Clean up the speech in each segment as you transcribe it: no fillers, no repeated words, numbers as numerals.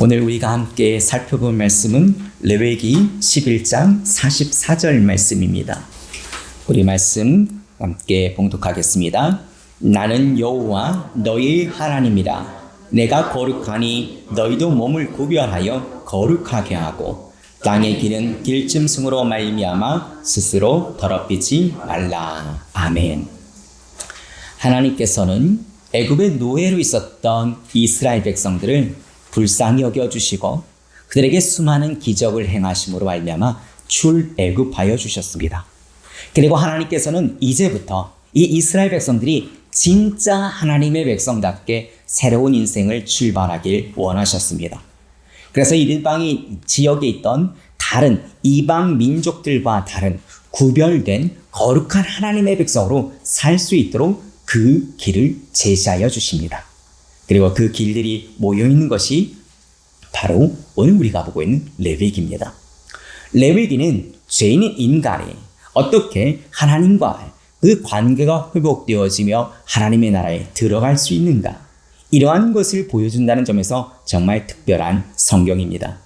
오늘 우리가 함께 살펴볼 말씀은 레위기 11장 44절 말씀입니다. 우리 말씀 함께 봉독하겠습니다. 나는 여호와 너희 하나님이라. 내가 거룩하니 너희도 몸을 구별하여 거룩하게 하고 땅의 길은 길짐승으로 말미암아 스스로 더럽히지 말라. 아멘. 하나님께서는 애굽의 노예로 있었던 이스라엘 백성들을 불쌍히 여겨주시고 그들에게 수많은 기적을 행하심으로 말미암아 출애굽하여 주셨습니다. 그리고 하나님께서는 이제부터 이 이스라엘 백성들이 진짜 하나님의 백성답게 새로운 인생을 출발하길 원하셨습니다. 그래서 이방 지역에 있던 다른 이방 민족들과 다른 구별된 거룩한 하나님의 백성으로 살 수 있도록 그 길을 제시하여 주십니다. 그리고 그 길들이 모여있는 것이 바로 오늘 우리가 보고 있는 레위기입니다. 레위기는 죄인인 인간이 어떻게 하나님과 그 관계가 회복되어지며 하나님의 나라에 들어갈 수 있는가, 이러한 것을 보여준다는 점에서 정말 특별한 성경입니다.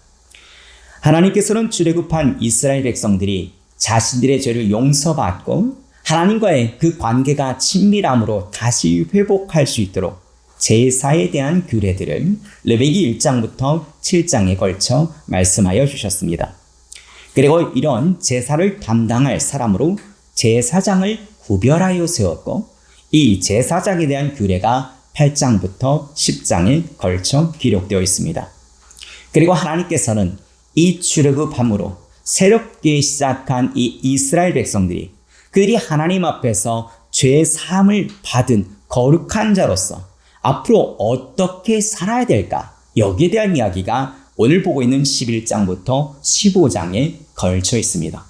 하나님께서는 출애굽한 이스라엘 백성들이 자신들의 죄를 용서받고 하나님과의 그 관계가 친밀함으로 다시 회복할 수 있도록 제사에 대한 규례들을 레위기 1장부터 7장에 걸쳐 말씀하여 주셨습니다. 그리고 이런 제사를 담당할 사람으로 제사장을 구별하여 세웠고, 이 제사장에 대한 규례가 8장부터 10장에 걸쳐 기록되어 있습니다. 그리고 하나님께서는 이 출애굽함으로 새롭게 시작한 이 이스라엘 백성들이 그들이 하나님 앞에서 죄 사함을 받은 거룩한 자로서 앞으로 어떻게 살아야 될까, 여기에 대한 이야기가 오늘 보고 있는 11장부터 15장에 걸쳐 있습니다.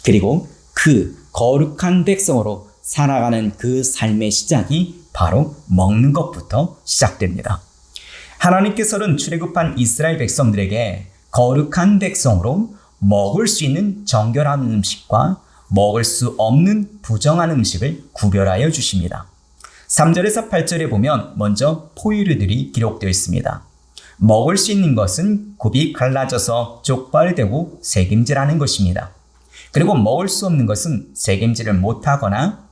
그리고 그 거룩한 백성으로 살아가는 그 삶의 시작이 바로 먹는 것부터 시작됩니다. 하나님께서는 출애굽한 이스라엘 백성들에게 거룩한 백성으로 먹을 수 있는 정결한 음식과 먹을 수 없는 부정한 음식을 구별하여 주십니다. 3절에서 8절에 보면 먼저 포유류들이 기록되어 있습니다. 먹을 수 있는 것은 굽이 갈라져서 족발되고 새김질하는 것입니다. 그리고 먹을 수 없는 것은 새김질을 못하거나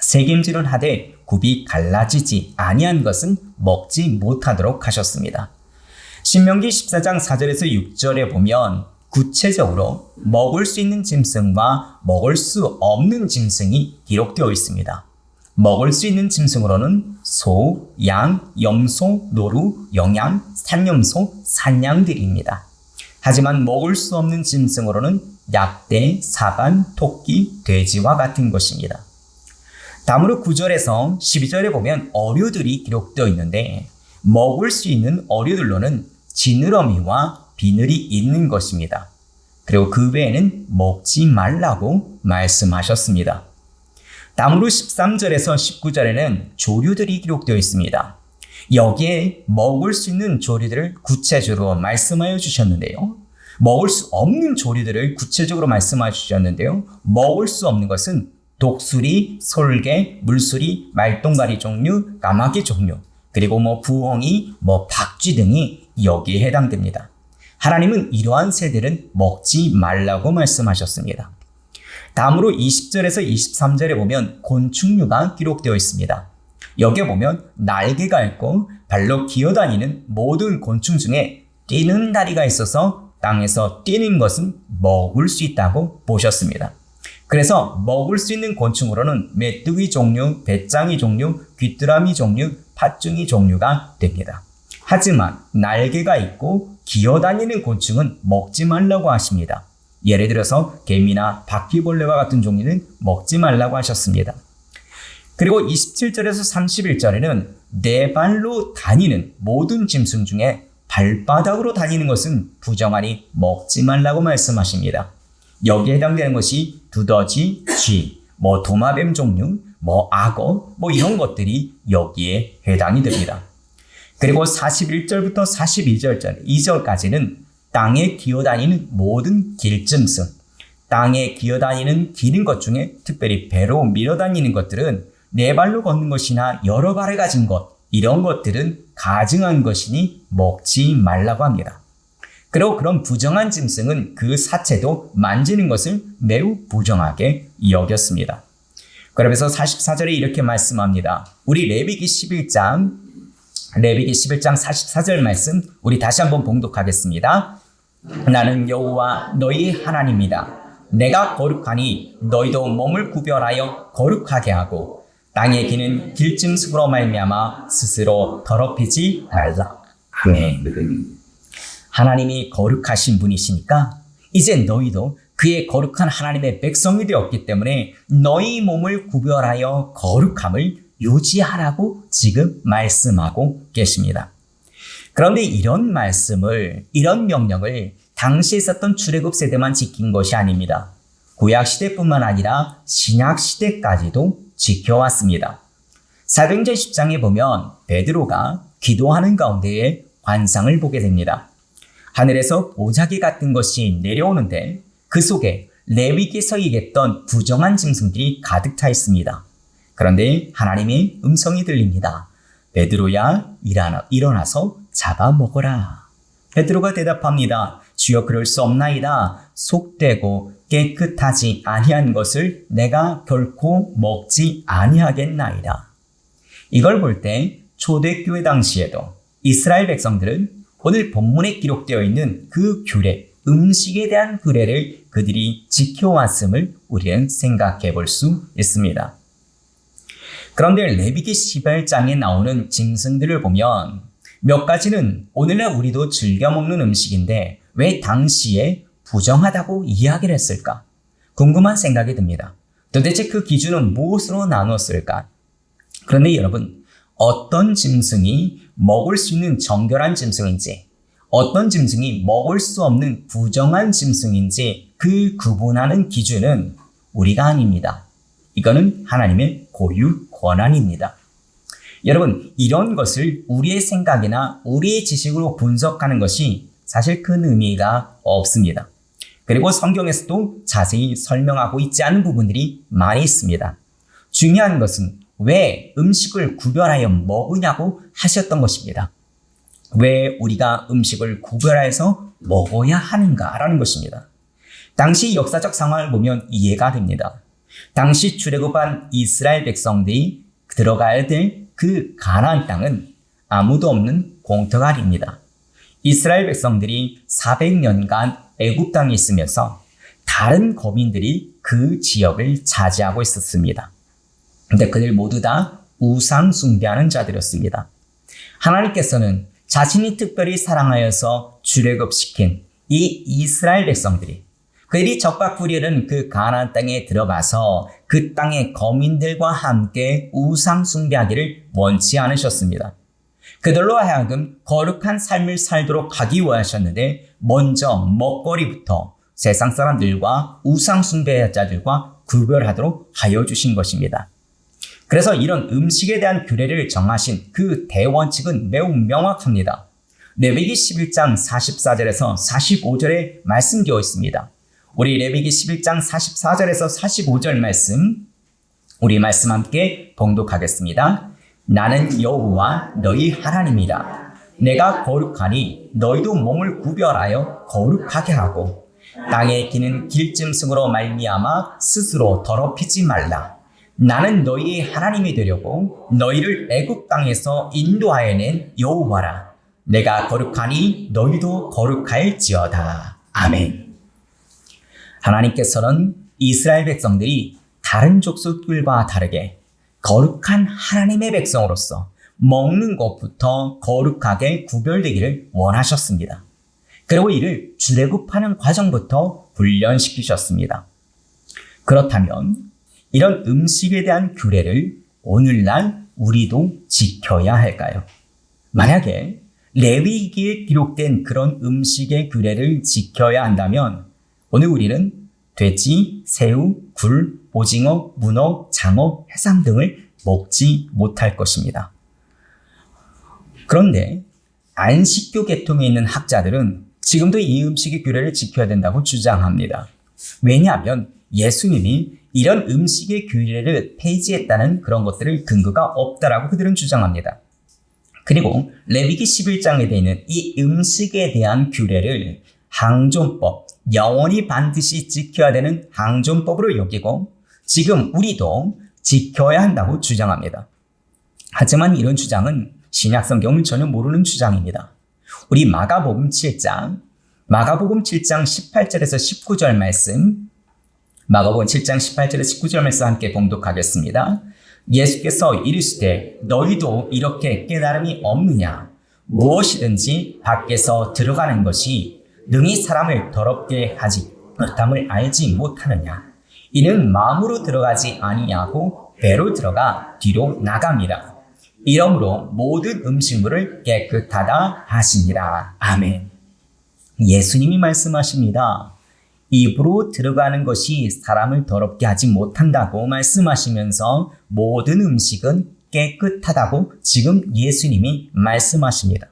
새김질은 하되 굽이 갈라지지 아니한 것은 먹지 못하도록 하셨습니다. 신명기 14장 4절에서 6절에 보면 구체적으로 먹을 수 있는 짐승과 먹을 수 없는 짐승이 기록되어 있습니다. 먹을 수 있는 짐승으로는 소, 양, 염소, 노루, 영양, 산염소, 산양들입니다. 하지만 먹을 수 없는 짐승으로는 약대, 사반, 토끼, 돼지와 같은 것입니다. 다음으로 9절에서 12절에 보면 어류들이 기록되어 있는데, 먹을 수 있는 어류들로는 지느러미와 비늘이 있는 것입니다. 그리고 그 외에는 먹지 말라고 말씀하셨습니다. 다음으로 13절에서 19절에는 조류들이 기록되어 있습니다. 여기에 먹을 수 있는 조류들을 구체적으로 말씀하여 주셨는데요. 먹을 수 없는 조류들을 구체적으로 말씀하여 주셨는데요. 먹을 수 없는 것은 독수리, 솔개, 물수리, 말똥가리 종류, 까마귀 종류, 그리고 부엉이, 박쥐 등이 여기에 해당됩니다. 하나님은 이러한 새들은 먹지 말라고 말씀하셨습니다. 다음으로 20절에서 23절에 보면 곤충류가 기록되어 있습니다. 여기에 보면 날개가 있고 발로 기어다니는 모든 곤충 중에 뛰는 다리가 있어서 땅에서 뛰는 것은 먹을 수 있다고 보셨습니다. 그래서 먹을 수 있는 곤충으로는 메뚜기 종류, 배짱이 종류, 귀뚜라미 종류, 팥중이 종류가 됩니다. 하지만 날개가 있고 기어다니는 곤충은 먹지 말라고 하십니다. 예를 들어서 개미나 바퀴벌레와 같은 종류는 먹지 말라고 하셨습니다. 그리고 27절에서 31절에는 네 발로 다니는 모든 짐승 중에 발바닥으로 다니는 것은 부정하니 먹지 말라고 말씀하십니다. 여기에 해당되는 것이 두더지, 쥐, 도마뱀 종류, 악어, 이런 것들이 여기에 해당이 됩니다. 그리고 41절부터 42절까지는 땅에 기어다니는 모든 길짐승, 땅에 기어다니는 기는 것 중에 특별히 배로 밀어다니는 것들은 네 발로 걷는 것이나 여러 발을 가진 것, 이런 것들은 가증한 것이니 먹지 말라고 합니다. 그리고 그런 부정한 짐승은 그 사체도 만지는 것을 매우 부정하게 여겼습니다. 그러면서 44절에 이렇게 말씀합니다. 우리 레위기 11장 44절 말씀 우리 다시 한번 봉독하겠습니다. 나는 여호와 너희 하나님이다. 내가 거룩하니 너희도 몸을 구별하여 거룩하게 하고 땅에 기는 길짐승으로 말미암아 스스로 더럽히지 말라. 아멘. 하나님이 거룩하신 분이시니까 이제 너희도 그의 거룩한 하나님의 백성이 되었기 때문에 너희 몸을 구별하여 거룩함을 유지하라고 지금 말씀하고 계십니다. 그런데 이런 말씀을, 이런 명령을 당시에 있었던 출애굽 세대만 지킨 것이 아닙니다. 구약 시대뿐만 아니라 신약 시대까지도 지켜왔습니다. 사도행전 10장에 보면 베드로가 기도하는 가운데에 환상을 보게 됩니다. 하늘에서 보자기 같은 것이 내려오는데 그 속에 레위기에서 얘기했던 부정한 짐승들이 가득 차 있습니다. 그런데 하나님의 음성이 들립니다. 베드로야, 일어나서 잡아먹어라. 베드로가 대답합니다. 주여, 그럴 수 없나이다. 속되고 깨끗하지 아니한 것을 내가 결코 먹지 아니하겠나이다. 이걸 볼 때 초대교회 당시에도 이스라엘 백성들은 오늘 본문에 기록되어 있는 그 규례, 음식에 대한 규례를 그들이 지켜왔음을 우리는 생각해 볼 수 있습니다. 그런데 레위기 18장에 나오는 짐승들을 보면 몇 가지는 오늘날 우리도 즐겨 먹는 음식인데 왜 당시에 부정하다고 이야기를 했을까? 궁금한 생각이 듭니다. 도대체 그 기준은 무엇으로 나눴을까? 그런데 여러분, 어떤 짐승이 먹을 수 있는 정결한 짐승인지, 어떤 짐승이 먹을 수 없는 부정한 짐승인지 그 구분하는 기준은 우리가 아닙니다. 이거는 하나님의 고유 권한입니다. 여러분, 이런 것을 우리의 생각이나 우리의 지식으로 분석하는 것이 사실 큰 의미가 없습니다. 그리고 성경에서도 자세히 설명하고 있지 않은 부분들이 많이 있습니다. 중요한 것은 왜 음식을 구별하여 먹으냐고 하셨던 것입니다. 왜 우리가 음식을 구별해서 먹어야 하는가라는 것입니다. 당시 역사적 상황을 보면 이해가 됩니다. 당시 출애굽한 이스라엘 백성들이 들어가야 될 그 가나안 땅은 아무도 없는 공터갈입니다. 이스라엘 백성들이 400년간 애굽 땅에 있으면서 다른 거민들이 그 지역을 차지하고 있었습니다. 근데 그들 모두 다 우상 숭배하는 자들이었습니다. 하나님께서는 자신이 특별히 사랑하여서 출애굽시킨 이 이스라엘 백성들이 그들이 적과 구리는 그 가나안 땅에 들어가서 그 땅의 거민들과 함께 우상 숭배하기를 원치 않으셨습니다. 그들로 하여금 거룩한 삶을 살도록 하기 원하셨는데 먼저 먹거리부터 세상 사람들과 우상 숭배자들과 구별하도록 하여 주신 것입니다. 그래서 이런 음식에 대한 규례를 정하신 그 대원칙은 매우 명확합니다. 레위기 11장 44절에서 45절에 말씀되어 있습니다. 우리 레위기 11장 44절에서 45절 말씀, 우리 말씀 함께 봉독하겠습니다. 나는 여호와 너희 하나님이라. 내가 거룩하니 너희도 몸을 구별하여 거룩하게 하고 땅에 기는 길짐승으로 말미암아 스스로 더럽히지 말라. 나는 너희의 하나님이 되려고 너희를 애굽 땅에서 인도하여 낸 여호와라. 내가 거룩하니 너희도 거룩할지어다. 아멘. 하나님께서는 이스라엘 백성들이 다른 족속들과 다르게 거룩한 하나님의 백성으로서 먹는 것부터 거룩하게 구별되기를 원하셨습니다. 그리고 이를 출애굽하는 과정부터 훈련시키셨습니다. 그렇다면 이런 음식에 대한 규례를 오늘날 우리도 지켜야 할까요? 만약에 레위기에 기록된 그런 음식의 규례를 지켜야 한다면 오늘 우리는 돼지, 새우, 굴, 오징어, 문어, 장어, 해삼 등을 먹지 못할 것입니다. 그런데 안식교 계통에 있는 학자들은 지금도 이 음식의 규례를 지켜야 된다고 주장합니다. 왜냐하면 예수님이 이런 음식의 규례를 폐지했다는 그런 것들을 근거가 없다라고 그들은 주장합니다. 그리고 레위기 11장에 되어 있는 이 음식에 대한 규례를 항존법, 영원히 반드시 지켜야 되는 항존법으로 여기고 지금 우리도 지켜야 한다고 주장합니다. 하지만 이런 주장은 신약성경을 전혀 모르는 주장입니다. 우리 마가복음 7장 18절에서 19절 말씀, 마가복음 7장 18절에서 19절 말씀 함께 봉독하겠습니다. 예수께서 이르시되 너희도 이렇게 깨달음이 없느냐? 무엇이든지 밖에서 들어가는 것이 능히 사람을 더럽게 하지 못함을 알지 못하느냐? 이는 마음으로 들어가지 아니하고 배로 들어가 뒤로 나감이라. 이러므로 모든 음식물을 깨끗하다 하시니라. 아멘. 예수님이 말씀하십니다. 입으로 들어가는 것이 사람을 더럽게 하지 못한다고 말씀하시면서 모든 음식은 깨끗하다고 지금 예수님이 말씀하십니다.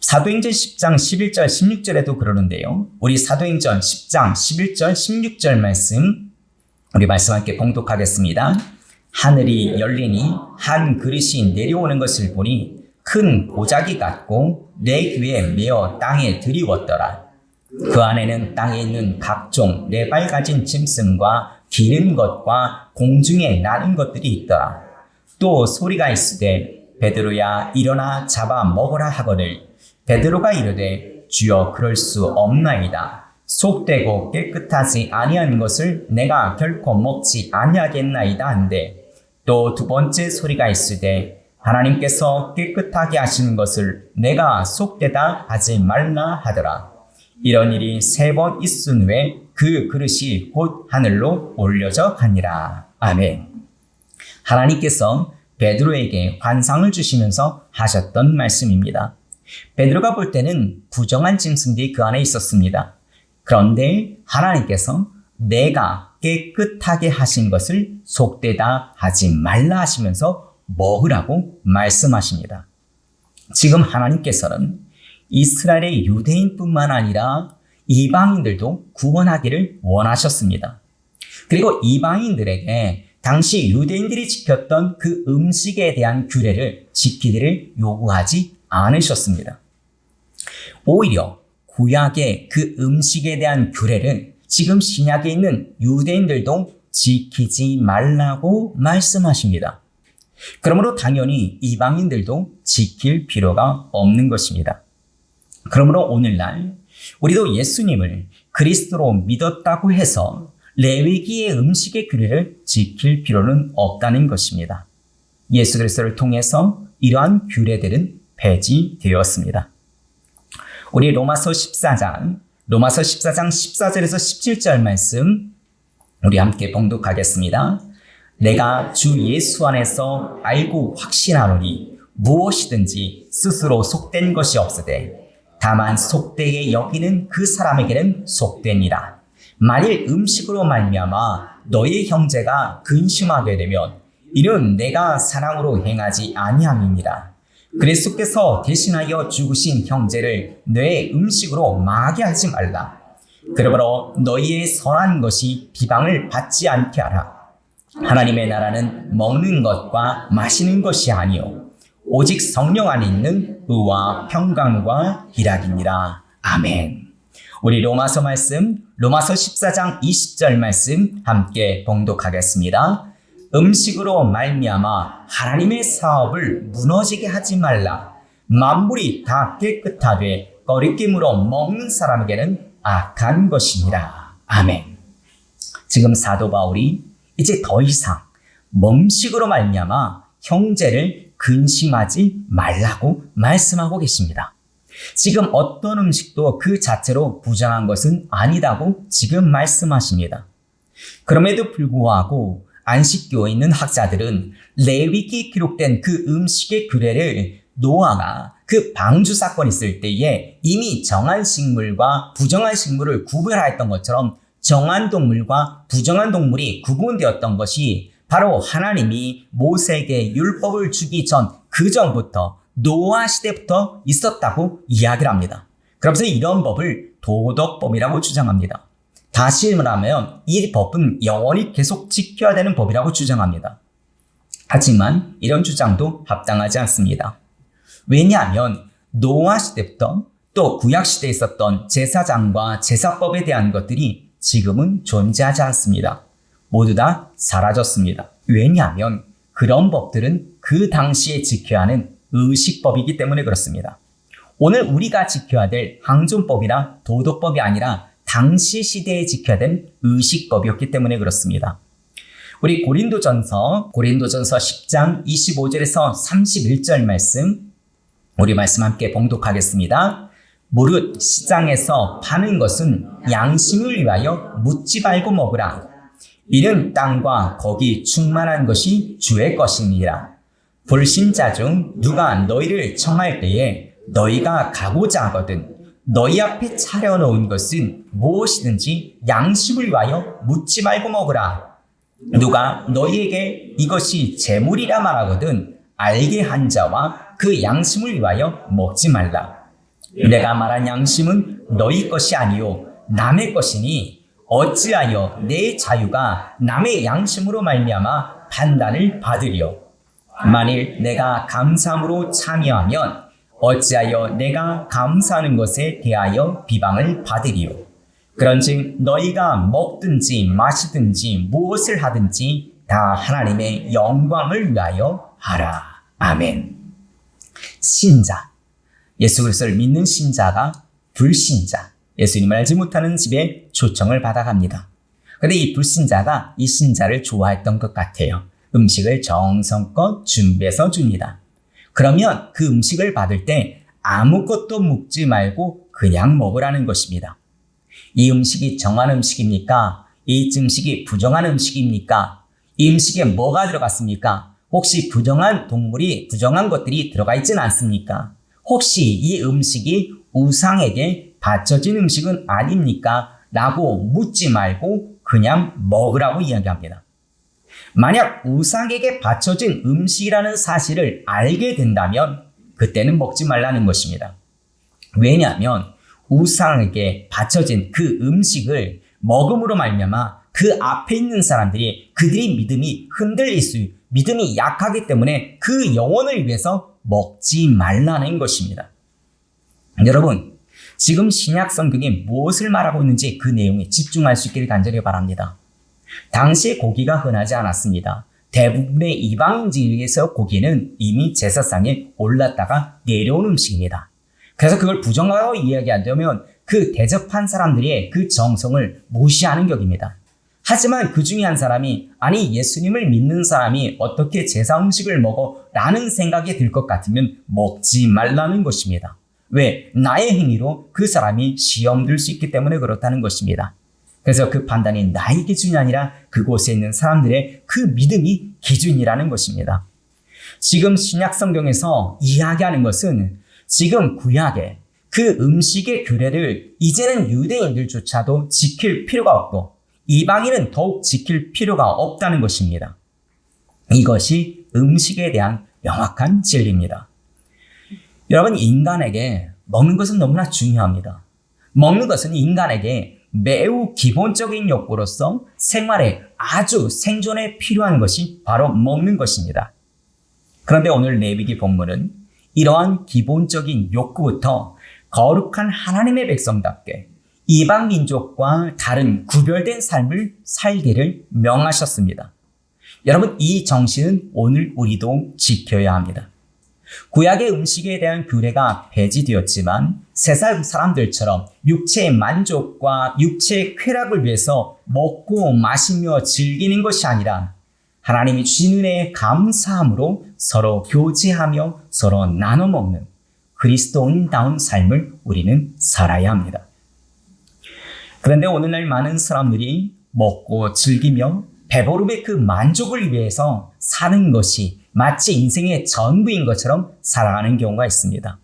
사도행전 10장 11절 16절에도 그러는데요. 우리 사도행전 10장 11절 16절 말씀 우리 말씀 함께 봉독하겠습니다. 하늘이 열리니 한 그릇이 내려오는 것을 보니 큰 보자기 같고 내 귀에 메어 땅에 들이웠더라. 그 안에는 땅에 있는 각종 네 발 가진 짐승과 기는 것과 공중에 나는 것들이 있더라. 또 소리가 있으되 베드로야 일어나 잡아 먹으라 하거늘 베드로가 이르되 주여 그럴 수 없나이다. 속되고 깨끗하지 아니한 것을 내가 결코 먹지 아니하겠나이다 한데 또 두 번째 소리가 있으되 하나님께서 깨끗하게 하시는 것을 내가 속되다 하지 말라 하더라. 이런 일이 3번 있은 후에 그 그릇이 곧 하늘로 올려져 가니라. 아멘. 하나님께서 베드로에게 환상을 주시면서 하셨던 말씀입니다. 베드로가 볼 때는 부정한 짐승들이 그 안에 있었습니다. 그런데 하나님께서 내가 깨끗하게 하신 것을 속되다 하지 말라 하시면서 먹으라고 말씀하십니다. 지금 하나님께서는 이스라엘의 유대인뿐만 아니라 이방인들도 구원하기를 원하셨습니다. 그리고 이방인들에게 당시 유대인들이 지켰던 그 음식에 대한 규례를 지키기를 요구하지 않으셨습니다. 오히려 구약의 그 음식에 대한 규례를 지금 신약에 있는 유대인들도 지키지 말라고 말씀하십니다. 그러므로 당연히 이방인들도 지킬 필요가 없는 것입니다. 그러므로 오늘날 우리도 예수님을 그리스도로 믿었다고 해서 레위기의 음식의 규례를 지킬 필요는 없다는 것입니다. 예수 그리스도를 통해서 이러한 규례들은 폐지되었습니다. 우리 로마서 14장 14절에서 17절 말씀 우리 함께 봉독하겠습니다. 내가 주 예수 안에서 알고 확신하노니 무엇이든지 스스로 속된 것이 없으되 다만 속되게 여기는 그 사람에게는 속되니라. 만일 음식으로 말미암아 너희 형제가 근심하게 되면 이는 내가 사랑으로 행하지 아니함이니라. 그리스도께서 대신하여 죽으신 형제를 내 음식으로 망하게 하지 말라. 그러므로 너희의 선한 것이 비방을 받지 않게 하라. 하나님의 나라는 먹는 것과 마시는 것이 아니요 오직 성령 안에 있는 의와 평강과 희락이니라. 아멘. 우리 로마서 말씀, 로마서 14장 20절 말씀 함께 봉독하겠습니다. 음식으로 말미암아 하나님의 사업을 무너지게 하지 말라. 만물이 다 깨끗하되 거리낌으로 먹는 사람에게는 악한 것이니라. 아멘. 지금 사도 바울이 이제 더 이상 음식으로 말미암아 형제를 근심하지 말라고 말씀하고 계십니다. 지금 어떤 음식도 그 자체로 부정한 것은 아니다고 지금 말씀하십니다. 그럼에도 불구하고 안식교에 있는 학자들은 레위기에 기록된 그 음식의 규례를 노아가 그 방주 사건이 있을 때에 이미 정한 식물과 부정한 식물을 구별하였던 것처럼 정한 동물과 부정한 동물이 구분되었던 것이 바로 하나님이 모세에게 율법을 주기 전 그 전부터 노아 시대부터 있었다고 이야기를 합니다. 그러면서 이런 법을 도덕법이라고 주장합니다. 다시 말하면 이 법은 영원히 계속 지켜야 되는 법이라고 주장합니다. 하지만 이런 주장도 합당하지 않습니다. 왜냐하면 노아 시대부터 또 구약 시대에 있었던 제사장과 제사법에 대한 것들이 지금은 존재하지 않습니다. 모두 다 사라졌습니다. 왜냐하면 그런 법들은 그 당시에 지켜야 하는 의식법이기 때문에 그렇습니다. 오늘 우리가 지켜야 될 항존법이나 도덕법이 아니라 당시 시대에 지켜야 될 의식법이었기 때문에 그렇습니다. 우리 고린도전서 10장 25절에서 31절 말씀, 우리 말씀 함께 봉독하겠습니다. 무릇 시장에서 파는 것은 양심을 위하여 묻지 말고 먹으라. 이는 땅과 거기 충만한 것이 주의 것이니라. 불신자 중 누가 너희를 청할 때에 너희가 가고자 하거든 너희 앞에 차려놓은 것은 무엇이든지 양심을 위하여 묻지 말고 먹으라. 누가 너희에게 이것이 재물이라 말하거든 알게 한 자와 그 양심을 위하여 먹지 말라. 내가 말한 양심은 너희 것이 아니요 남의 것이니 어찌하여 내 자유가 남의 양심으로 말미암아 판단을 받으리요. 만일 내가 감사함으로 참여하면 어찌하여 내가 감사하는 것에 대하여 비방을 받으리요. 그런즉 너희가 먹든지 마시든지 무엇을 하든지 다 하나님의 영광을 위하여 하라. 아멘. 신자, 예수 그리스도를 믿는 신자가 불신자, 예수님을 알지 못하는 집에 초청을 받아갑니다. 그런데 이 불신자가 이 신자를 좋아했던 것 같아요. 음식을 정성껏 준비해서 줍니다. 그러면 그 음식을 받을 때 아무것도 묻지 말고 그냥 먹으라는 것입니다. 이 음식이 정한 음식입니까? 이 음식이 부정한 음식입니까? 이 음식에 뭐가 들어갔습니까? 혹시 부정한 것들이 들어가 있지는 않습니까? 혹시 이 음식이 우상에게 바쳐진 음식은 아닙니까? 라고 묻지 말고 그냥 먹으라고 이야기합니다. 만약 우상에게 바쳐진 음식이라는 사실을 알게 된다면 그때는 먹지 말라는 것입니다. 왜냐하면 우상에게 바쳐진 그 음식을 먹음으로 말미암아 그 앞에 있는 사람들이 그들의 믿음이 흔들릴 믿음이 약하기 때문에 그 영혼을 위해서 먹지 말라는 것입니다. 여러분, 지금 신약 성경이 무엇을 말하고 있는지 그 내용에 집중할 수 있기를 간절히 바랍니다. 당시에 고기가 흔하지 않았습니다. 대부분의 이방인지에서 고기는 이미 제사상에 올랐다가 내려온 음식입니다. 그래서 그걸 부정하고 이야기한다면 그 대접한 사람들의 그 정성을 무시하는 격입니다. 하지만 그 중에 한 사람이 아니 예수님을 믿는 사람이 어떻게 제사 음식을 먹어? 라는 생각이 들 것 같으면 먹지 말라는 것입니다. 왜? 나의 행위로 그 사람이 시험 들 수 있기 때문에 그렇다는 것입니다. 그래서 그 판단이 나의 기준이 아니라 그곳에 있는 사람들의 그 믿음이 기준이라는 것입니다. 지금 신약 성경에서 이야기하는 것은 지금 구약의 그 음식의 규례를 이제는 유대인들조차도 지킬 필요가 없고 이방인은 더욱 지킬 필요가 없다는 것입니다. 이것이 음식에 대한 명확한 진리입니다. 여러분, 인간에게 먹는 것은 너무나 중요합니다. 먹는 것은 인간에게 매우 기본적인 욕구로서 생활에 아주 생존에 필요한 것이 바로 먹는 것입니다. 그런데 오늘 레위기 본문은 이러한 기본적인 욕구부터 거룩한 하나님의 백성답게 이방 민족과 다른 구별된 삶을 살기를 명하셨습니다. 여러분, 이 정신은 오늘 우리도 지켜야 합니다. 구약의 음식에 대한 규례가 폐지되었지만 세상 사람들처럼 육체의 만족과 육체의 쾌락을 위해서 먹고 마시며 즐기는 것이 아니라 하나님이 주신 은혜에 감사함으로 서로 교제하며 서로 나눠 먹는 그리스도인다운 삶을 우리는 살아야 합니다. 그런데 오늘날 많은 사람들이 먹고 즐기며 배부름의 그 만족을 위해서 사는 것이 마치 인생의 전부인 것처럼 살아가는 경우가 있습니다.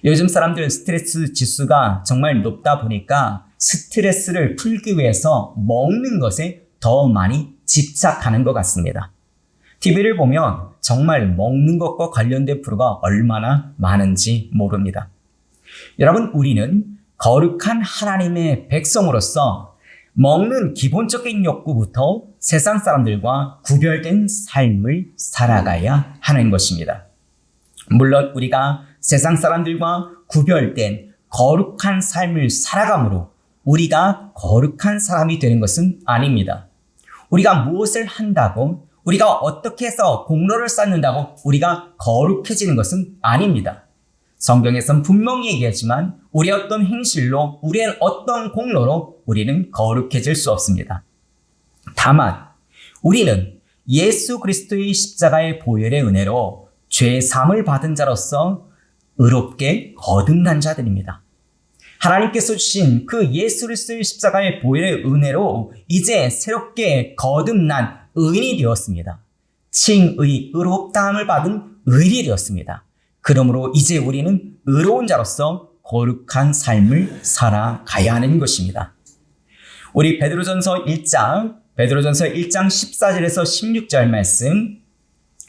요즘 사람들 스트레스 지수가 정말 높다 보니까 스트레스를 풀기 위해서 먹는 것에 더 많이 집착하는 것 같습니다. TV를 보면 정말 먹는 것과 관련된 프로가 얼마나 많은지 모릅니다. 여러분, 우리는 거룩한 하나님의 백성으로서 먹는 기본적인 욕구부터 세상 사람들과 구별된 삶을 살아가야 하는 것입니다. 물론 우리가 세상 사람들과 구별된 거룩한 삶을 살아감으로 우리가 거룩한 사람이 되는 것은 아닙니다. 우리가 무엇을 한다고, 우리가 어떻게 해서 공로를 쌓는다고 우리가 거룩해지는 것은 아닙니다. 성경에서는 분명히 얘기하지만 우리의 어떤 행실로, 우리의 어떤 공로로 우리는 거룩해질 수 없습니다. 다만 우리는 예수 그리스도의 십자가의 보혈의 은혜로 죄 사함을 받은 자로서 의롭게 거듭난 자들입니다. 하나님께서 주신 그 예수 그리스도의 십자가의 보혈의 은혜로 이제 새롭게 거듭난 의인이 되었습니다. 칭의, 의롭다함을 받은 의인이 되었습니다. 그러므로 이제 우리는 의로운 자로서 거룩한 삶을 살아가야 하는 것입니다. 우리 베드로전서 1장 14절에서 16절 말씀,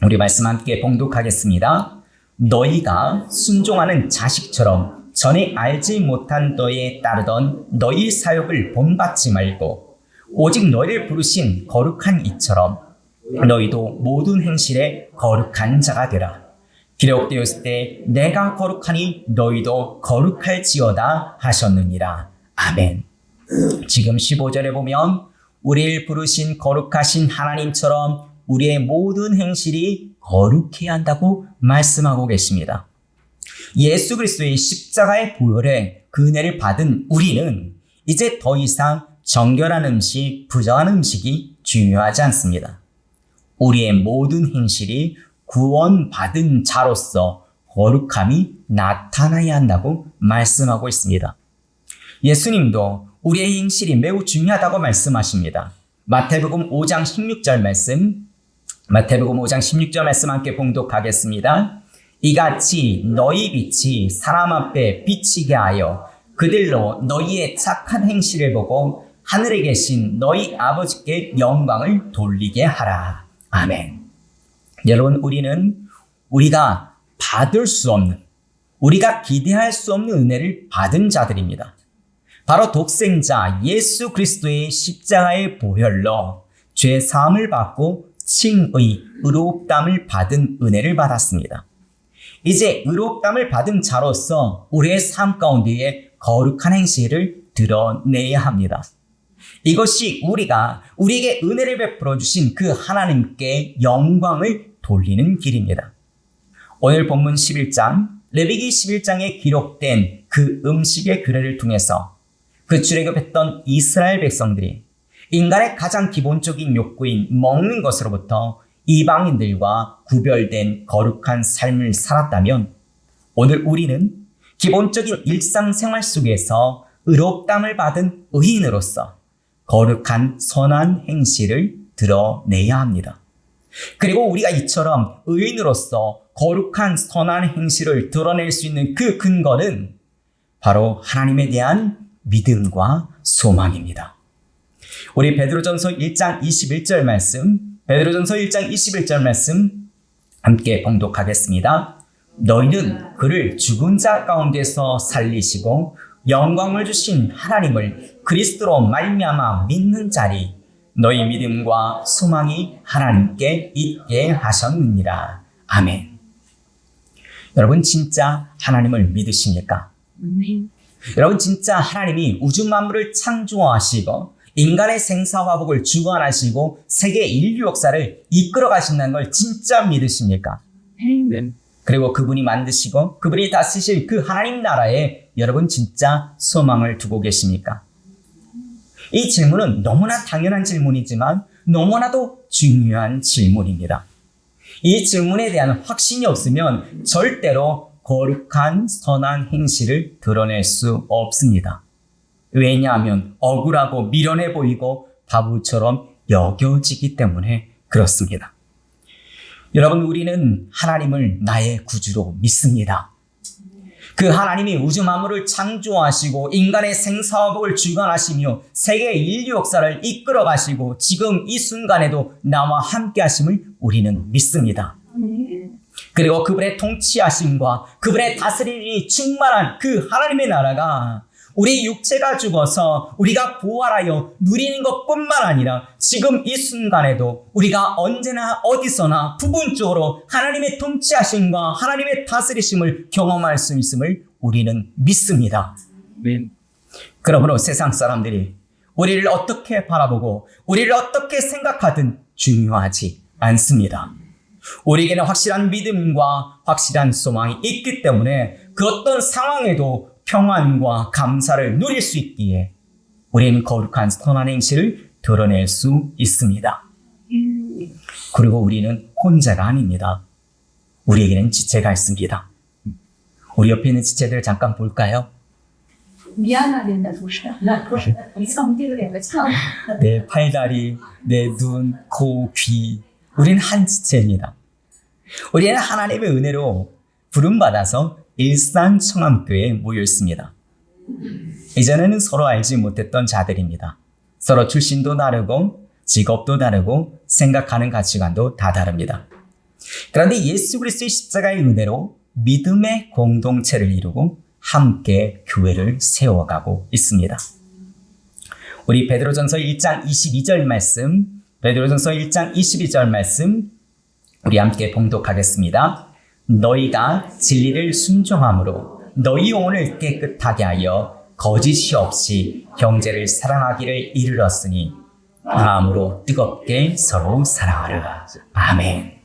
우리 말씀 함께 봉독하겠습니다. 너희가 순종하는 자식처럼 전에 알지 못한 너희에 따르던 너희 사역을 본받지 말고 오직 너희를 부르신 거룩한 이처럼 너희도 모든 행실에 거룩한 자가 되라. 기록되었을 때 내가 거룩하니 너희도 거룩할지어다 하셨느니라. 아멘. 지금 15절에 보면 우리를 부르신 거룩하신 하나님처럼 우리의 모든 행실이 거룩해야 한다고 말씀하고 계십니다. 예수 그리스도의 십자가의 보혈에 그 은혜를 받은 우리는 이제 더 이상 정결한 음식, 부정한 음식이 중요하지 않습니다. 우리의 모든 행실이 구원받은 자로서 거룩함이 나타나야 한다고 말씀하고 있습니다. 예수님도 우리의 행실이 매우 중요하다고 말씀하십니다. 마태복음 5장 16절 말씀, 함께 봉독하겠습니다. 이같이 너희 빛이 사람 앞에 비치게 하여 그들로 너희의 착한 행실을 보고 하늘에 계신 너희 아버지께 영광을 돌리게 하라. 아멘. 여러분, 우리가 받을 수 없는, 우리가 기대할 수 없는 은혜를 받은 자들입니다. 바로 독생자 예수 그리스도의 십자가의 보혈로 죄 사함을 받고 칭의, 의롭다함을 받은 은혜를 받았습니다. 이제 의롭다함을 받은 자로서 우리의 삶 가운데에 거룩한 행실을 드러내야 합니다. 이것이 우리에게 은혜를 베풀어 주신 그 하나님께 영광을 돌리는 길입니다. 오늘 본문 11장, 레위기 11장에 기록된 그 음식의 규례를 통해서 그 출애굽했던 이스라엘 백성들이 인간의 가장 기본적인 욕구인 먹는 것으로부터 이방인들과 구별된 거룩한 삶을 살았다면, 오늘 우리는 기본적인 일상생활 속에서 의롭다함을 받은 의인으로서 거룩한 선한 행실을 드러내야 합니다. 그리고 우리가 이처럼 의인으로서 거룩한 선한 행실을 드러낼 수 있는 그 근거는 바로 하나님에 대한 믿음과 소망입니다. 우리 베드로전서 1장 21절 말씀, 함께 봉독하겠습니다. 너희는 그를 죽은 자 가운데서 살리시고 영광을 주신 하나님을 그리스도로 말미암아 믿는 자리, 너희 믿음과 소망이 하나님께 있게 하셨느니라. 아멘. 여러분, 진짜 하나님을 믿으십니까? 여러분, 진짜 하나님이 우주 만물을 창조하시고 인간의 생사화복을 주관하시고 세계 인류 역사를 이끌어 가신다는 걸 진짜 믿으십니까? 네. 그리고 그분이 만드시고 그분이 다스리실 그 하나님 나라에 여러분 진짜 소망을 두고 계십니까? 이 질문은 너무나 당연한 질문이지만 너무나도 중요한 질문입니다. 이 질문에 대한 확신이 없으면 절대로 거룩한 선한 행실을 드러낼 수 없습니다. 왜냐하면 억울하고 미련해 보이고 바보처럼 여겨지기 때문에 그렇습니다. 여러분, 우리는 하나님을 나의 구주로 믿습니다. 그 하나님이 우주 만물을 창조하시고 인간의 생사화복을 주관하시며 세계 인류 역사를 이끌어 가시고 지금 이 순간에도 나와 함께 하심을 우리는 믿습니다. 그리고 그분의 통치하심과 그분의 다스림이 충만한 그 하나님의 나라가 우리 육체가 죽어서 우리가 부활하여 누리는 것뿐만 아니라 지금 이 순간에도 우리가 언제나 어디서나 부분적으로 하나님의 통치하심과 하나님의 다스리심을 경험할 수 있음을 우리는 믿습니다. 그러므로 세상 사람들이 우리를 어떻게 바라보고 우리를 어떻게 생각하든 중요하지 않습니다. 우리에게는 확실한 믿음과 확실한 소망이 있기 때문에 그 어떤 상황에도 평안과 감사를 누릴 수 있기에 우리는 거룩한 선한 행실을 드러낼 수 있습니다. 그리고 우리는 혼자가 아닙니다. 우리에게는 지체가 있습니다. 우리 옆에 있는 지체들 잠깐 볼까요? 미안하겠다, 이 성질을 내가 참. 내 팔다리, 내 눈, 코, 귀. 우리는 한 지체입니다. 우리는 하나님의 은혜로 부름받아서 일산청암교회에 모여 있습니다. 이전에는 서로 알지 못했던 자들입니다. 서로 출신도 다르고 직업도 다르고 생각하는 가치관도 다 다릅니다. 그런데 예수 그리스도의 십자가의 은혜로 믿음의 공동체를 이루고 함께 교회를 세워가고 있습니다. 우리 베드로전서 1장 22절 말씀, 베드로전서 1장 22절 말씀 우리 함께 봉독하겠습니다. 너희가 진리를 순종함으로 너희 영혼을 깨끗하게 하여 거짓이 없이 형제를 사랑하기를 이르렀으니 마음으로 뜨겁게 서로 사랑하라. 아멘.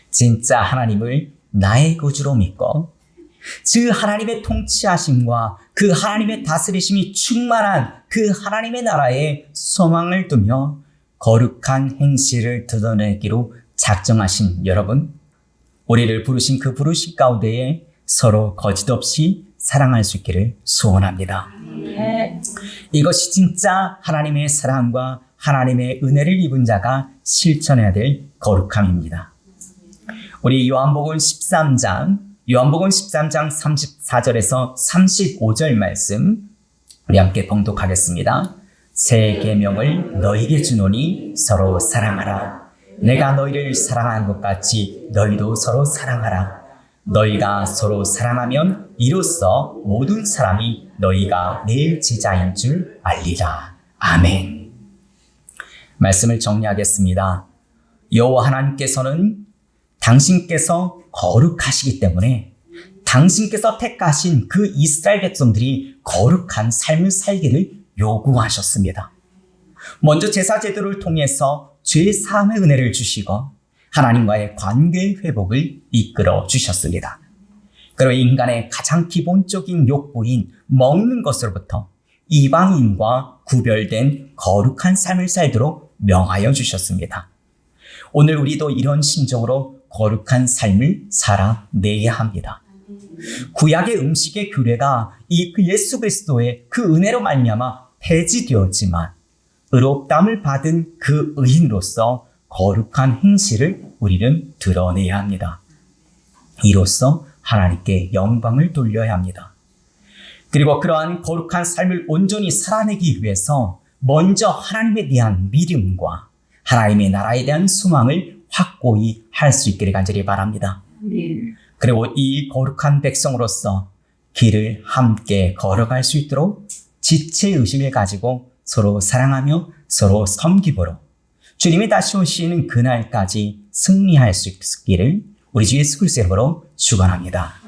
진짜 하나님을 나의 구주로 믿고 그 하나님의 통치하심과 그 하나님의 다스리심이 충만한 그 하나님의 나라에 소망을 두며 거룩한 행실을 드러내기로 작정하신 여러분, 우리를 부르신 그 부르심 가운데에 서로 거짓 없이 사랑할 수 있기를 소원합니다. 이것이 진짜 하나님의 사랑과 하나님의 은혜를 입은 자가 실천해야 될 거룩함입니다. 우리 요한복음 13장 34절에서 35절 말씀 우리 함께 봉독하겠습니다. 새 계명을 너희에게 주노니 서로 사랑하라. 내가 너희를 사랑한 것 같이 너희도 서로 사랑하라. 너희가 서로 사랑하면 이로써 모든 사람이 너희가 내 제자인 줄 알리라. 아멘. 말씀을 정리하겠습니다. 여호와 하나님께서는 당신께서 거룩하시기 때문에 당신께서 택하신 그 이스라엘 백성들이 거룩한 삶을 살기를 요구하셨습니다. 먼저 제사 제도를 통해서 죄 사함의 은혜를 주시고 하나님과의 관계 회복을 이끌어 주셨습니다. 그리고 인간의 가장 기본적인 욕구인 먹는 것으로부터 이방인과 구별된 거룩한 삶을 살도록 명하여 주셨습니다. 오늘 우리도 이런 심정으로 거룩한 삶을 살아내야 합니다. 구약의 음식의 규례가 이 예수 그리스도의 그 은혜로 말미암아 폐지되었지만 의롭다함을 받은 그 의인으로서 거룩한 행실을 우리는 드러내야 합니다. 이로써 하나님께 영광을 돌려야 합니다. 그리고 그러한 거룩한 삶을 온전히 살아내기 위해서 먼저 하나님에 대한 믿음과 하나님의 나라에 대한 소망을 확고히 할 수 있기를 간절히 바랍니다. 그리고 이 거룩한 백성으로서 길을 함께 걸어갈 수 있도록 지체의식을 가지고 서로 사랑하며 서로 섬김으로 주님이 다시 오시는 그날까지 승리할 수 있기를 우리 주 예수 그리스도의 이름으로 축원합니다.